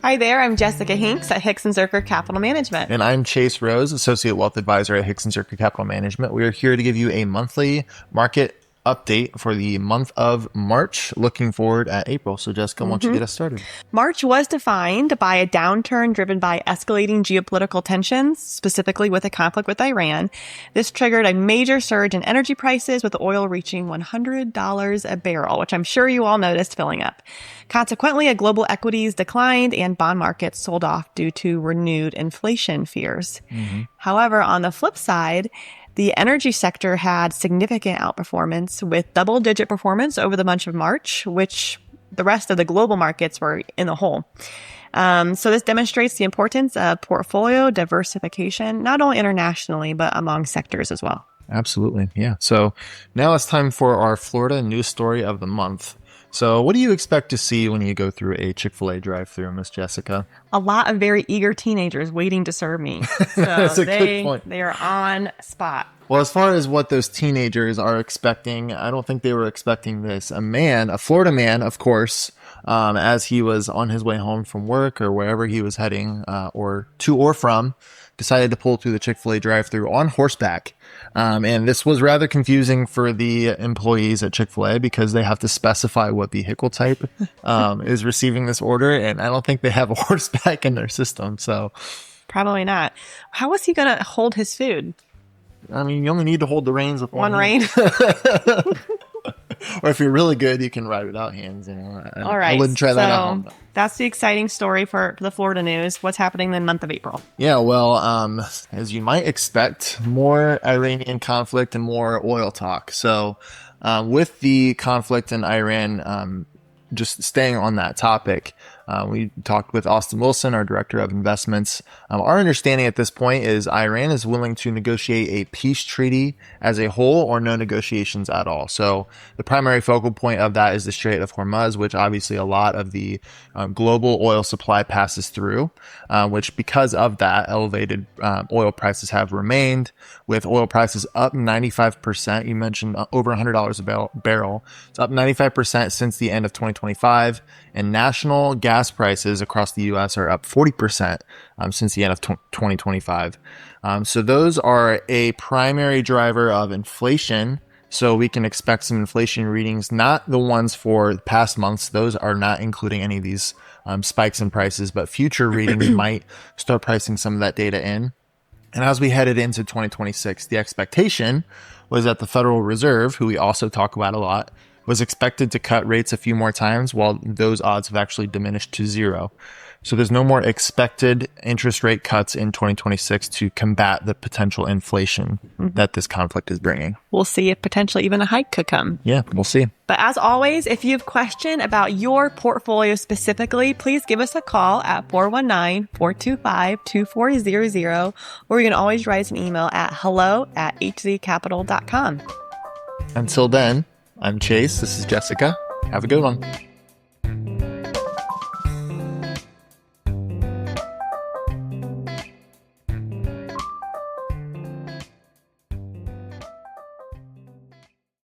Hi there, I'm Jessica Hinks at Hixon Zuercher Capital Management. And I'm Chase Rose, Associate Wealth Advisor at Hixon Zuercher Capital Management. We are here to give you a monthly market update for the month of March, looking forward at April. So Jessica, why don't you get us started? March was defined by a downturn driven by escalating geopolitical tensions, specifically with a conflict with Iran. This triggered a major surge in energy prices, with oil reaching $100 a barrel, which I'm sure you all noticed filling up. Consequently, global equities declined and bond markets sold off due to renewed inflation fears. However, on the flip side, the energy sector had significant outperformance with double-digit performance over the month of March, which the rest of the global markets were in the hole. So this demonstrates the importance of portfolio diversification, not only internationally, but among sectors as well. Absolutely. Yeah. So now it's time for our Florida news story of the month. So what do you expect to see when you go through a Chick-fil-A drive-thru, Miss Jessica? A lot of very eager teenagers waiting to serve me. So That's a good point. They are on spot. Well, as far as what those teenagers are expecting, I don't think they were expecting this. A Florida man, of course, as he was on his way home from work or wherever he was heading, or to or from, decided to pull through the Chick-fil-A drive-thru on horseback. And this was rather confusing for the employees at Chick-fil-A because they have to specify what vehicle type is receiving this order. And I don't think they have a horseback in their system. So Probably not. How was he going to hold his food? I mean, you only need to hold the reins with one rein. Or if you're really good, you can ride without hands. All right. I wouldn't try that at home. That's the exciting story for the Florida news. What's happening in the month of April? Yeah, well, as you might expect, more Iranian conflict and more oil talk. So with the conflict in Iran, just staying on that topic, we talked with Austin Wilson, our director of investments. Our understanding at this point is Iran is willing to negotiate a peace treaty as a whole or no negotiations at all. So the primary focal point of that is the Strait of Hormuz, which obviously a lot of the global oil supply passes through, which because of that, elevated oil prices have remained, with oil prices up 95%. You mentioned over $100 a barrel. It's up 95% since the end of 2025, and national gas prices across the U.S. are up 40% since the end of 2025. So those are a primary driver of inflation. So we can expect some inflation readings, not the ones for past months. Those are not including any of these spikes in prices, but future readings might start pricing some of that data in. And as we headed into 2026, the expectation was that the Federal Reserve, who we also talk about a lot, was expected to cut rates a few more times, while those odds have actually diminished to zero. So there's no more expected interest rate cuts in 2026 to combat the potential inflation that this conflict is bringing. We'll see if potentially even a hike could come. Yeah, we'll see. But as always, if you have a question about your portfolio specifically, please give us a call at 419-425-2400, or you can always write us an email at hello@hzcapital.com. Until then, I'm Chase. This is Jessica. Have a good one.